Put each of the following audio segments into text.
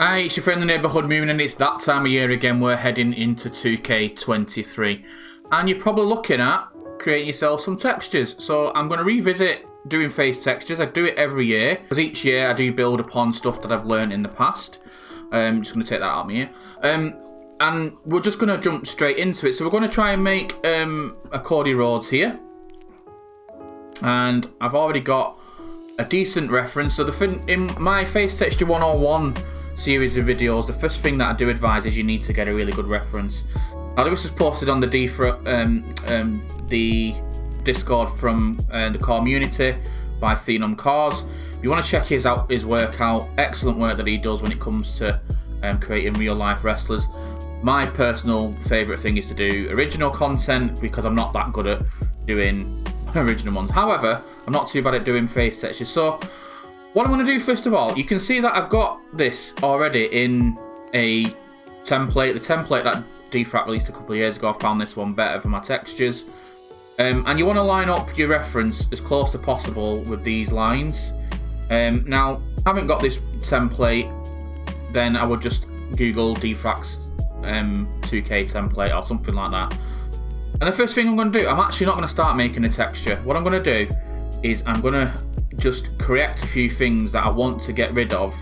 Hi, it's your friendly neighbourhood Moon, and it's that time of year again. We're heading into 2K23, and you're probably looking at creating yourself some textures. So I'm going to revisit doing face textures. I do it every year because each year I do build upon stuff that I've learned in the past. I'm just going to take that out of me here. And we're just going to jump straight into it. So we're going to try and make a Cody Rhodes here, and I've already got a decent reference. So in my face texture 101 series of videos, the first thing that I do advise is you need to get a really good reference. Now this was posted on the Discord from the community by Thenum Cars. If you want to check his work out, excellent work that he does when it comes to creating real life wrestlers. My personal favourite thing is to do original content because I'm not that good at doing original ones. However, I'm not too bad at doing face textures. So what I'm going to do first of all, you can see that I've got this already in a template. The template that Defrag released a couple of years ago, I found this one better for my textures. And you want to line up your reference as close as possible with these lines. Now, I haven't got this template, then I would just Google Defrag's 2K template or something like that. And the first thing I'm going to do, I'm actually not going to start making a texture. What I'm going to do is I'm going to just correct a few things that I want to get rid of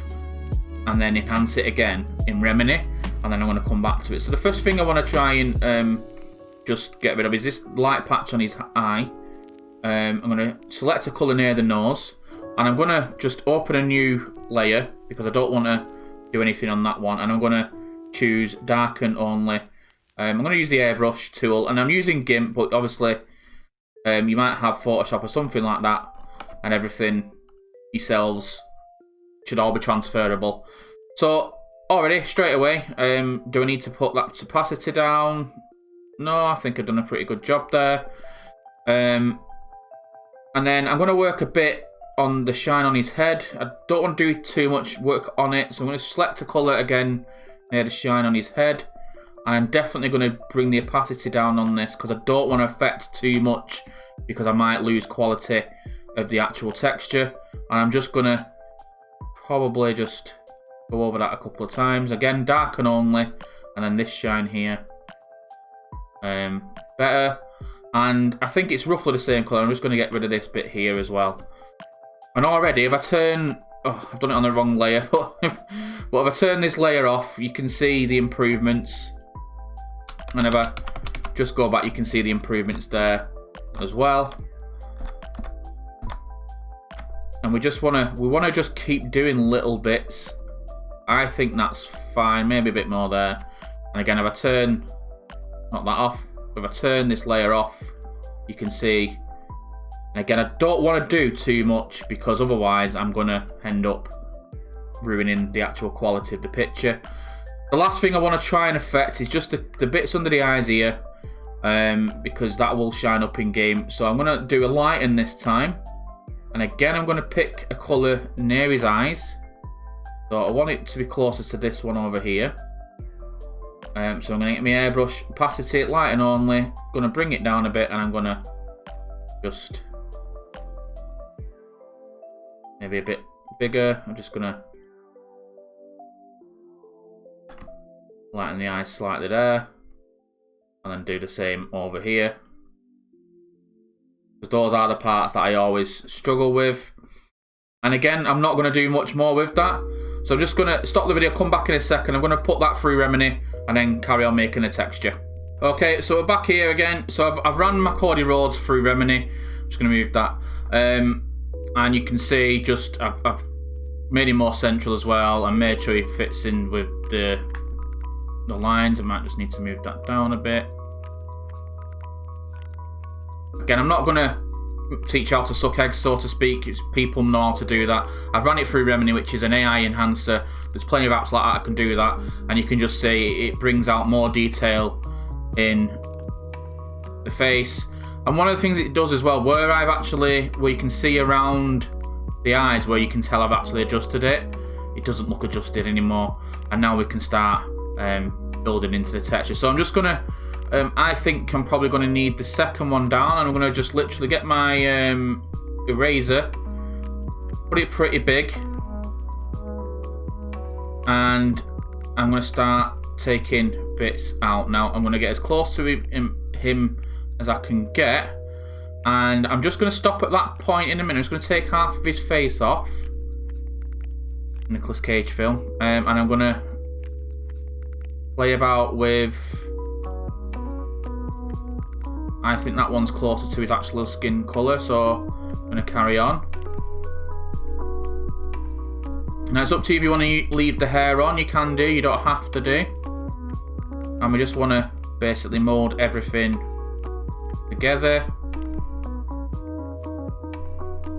and then enhance it again in Remini, and then I'm going to come back to it. So the first thing I want to try and just get rid of is this light patch on his eye. I'm going to select a colour near the nose, and I'm going to just open a new layer because I don't want to do anything on that one, and I'm going to choose darken only. I'm going to use the airbrush tool, and I'm using GIMP, but obviously you might have Photoshop or something like that, and everything yourselves should all be transferable. So already straight away, do I need to put that opacity down? No, I think I've done a pretty good job there. And then I'm going to work a bit on the shine on his head. I don't want to do too much work on it, so I'm going to select a colour again near the shine on his head. And I'm definitely going to bring the opacity down on this because I don't want to affect too much because I might lose quality of the actual texture. And I'm just going to probably just go over that a couple of times. Again, darken only, and then this shine here. Better. And I think it's roughly the same colour. I'm just going to get rid of this bit here as well. And already, if I turn... Oh, I've done it on the wrong layer. But if I turn this layer off, you can see the improvements. And if I just go back, you can see the improvements there as well. And we want to just keep doing little bits. I think that's fine. Maybe a bit more there. And again, if I turn not that off, if I turn this layer off, you can see. And again, I don't want to do too much because otherwise I'm going to end up ruining the actual quality of the picture. The last thing I want to try and affect is just the bits under the eyes here, because that will shine up in game. So I'm going to do a lighten this time. And again, I'm going to pick a colour near his eyes. So I want it to be closer to this one over here. So I'm going to get my airbrush opacity, lighten only. Going to bring it down a bit, and I'm going to just maybe a bit bigger. I'm just going to lighten the eyes slightly there, and then do the same over here. Because those are the parts that I always struggle with. And again, I'm not going to do much more with that. So I'm just going to stop the video, come back in a second. I'm going to put that through Remini and then carry on making a texture. Okay, so we're back here again. So I've ran my Cody Rhodes through Remini. I'm just going to move that. And you can see just I've made him more central as well. I made sure he fits in with the lines. I might just need to move that down a bit. Again, I'm not going to teach how to suck eggs, so to speak. People know how to do that. I've ran it through Remini, which is an AI enhancer. There's plenty of apps like that that can do that. And you can just see it brings out more detail in the face. And one of the things it does as well, where you can see around the eyes, where you can tell I've actually adjusted it, it doesn't look adjusted anymore. And now we can start building into the texture. So I'm just going to I think I'm probably going to need the second one down, and I'm going to just literally get my eraser, put it pretty big, and I'm going to start taking bits out. Now I'm going to get as close to him as I can get, and I'm just going to stop at that point in a minute. I'm just going to take half of his face off, Nicolas Cage film, and I'm going to play about with, I think that one's closer to his actual skin colour, so I'm going to carry on. Now it's up to you if you want to leave the hair on, you can do, you don't have to do. And we just want to basically mould everything together.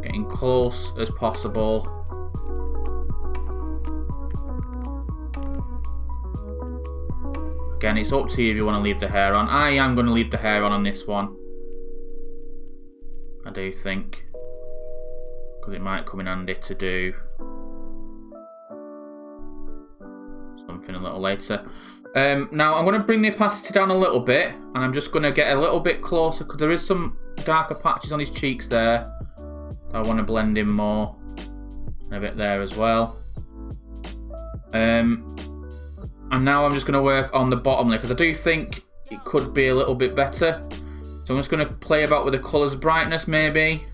Getting close as possible. Again, it's up to you if you want to leave the hair on. I am going to leave the hair on this one. I do think. Because it might come in handy to do something a little later. Now I'm going to bring the opacity down a little bit, and I'm just going to get a little bit closer because there is some darker patches on his cheeks there. I want to blend in more, and a bit there as well. And now I'm just going to work on the bottom layer because I do think it could be a little bit better. So I'm just going to play about with the colours, brightness maybe,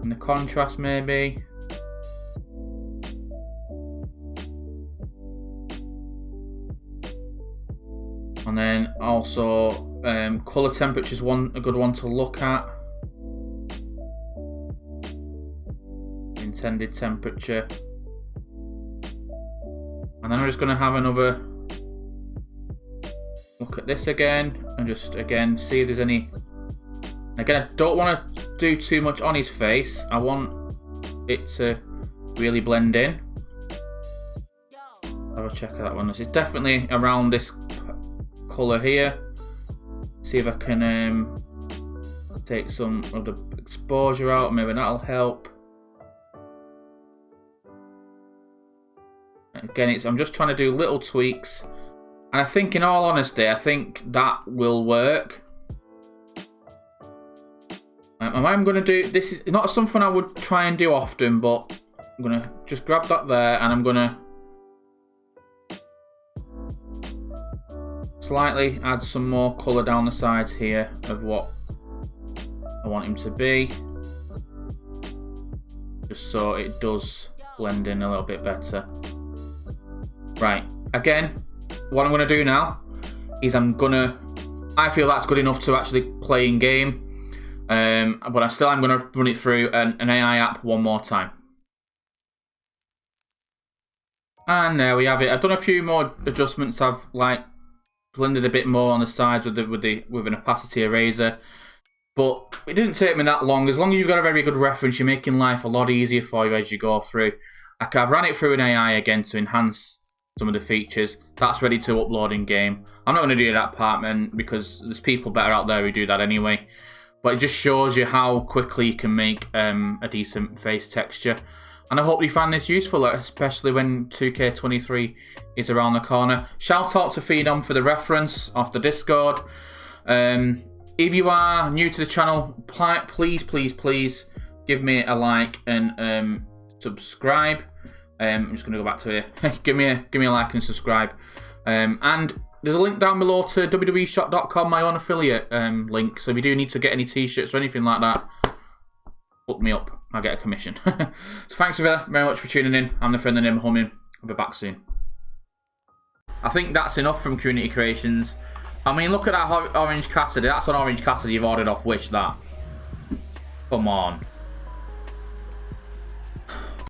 and the contrast maybe. And then also colour temperature is a good one to look at. Intended temperature. And then I'm just going to have another look at this again and just again see if there's any. Again, I don't want to do too much on his face. I want it to really blend in. Have a check of that one. It's definitely around this colour here. See if I can take some of the exposure out. Maybe that'll help. Again, I'm just trying to do little tweaks, and I think, in all honesty, I think that will work. And I'm going to do, this is not something I would try and do often, but I'm going to just grab that there, and I'm going to slightly add some more colour down the sides here of what I want him to be, just so it does blend in a little bit better. Right, again, what I'm going to do now is I feel that's good enough to actually play in game, but I'm going to run it through an AI app one more time. And there we have it. I've done a few more adjustments. I've blended a bit more on the sides with an opacity eraser, but it didn't take me that long. As long as you've got a very good reference, you're making life a lot easier for you as you go through. I've ran it through an AI again to enhance some of the features. That's ready to upload in game. I'm not going to do that part, man, because there's people better out there who do that anyway. But it just shows you how quickly you can make a decent face texture. And I hope you find this useful, especially when 2K23 is around the corner. Shout out to Phenom for the reference off the Discord. If you are new to the channel, please give me a like and subscribe. I'm just going to go back to here. give me a like and subscribe. And there's a link down below to www.shop.com, my own affiliate link. So if you do need to get any t-shirts or anything like that, hook me up. I'll get a commission. So thanks very much for tuning in. I'm the friend, the name Humming. I'll be back soon. I think that's enough from Community Creations. I mean, look at that Orange Cassidy. That's an Orange Cassidy you've ordered off Wish, that. Come on.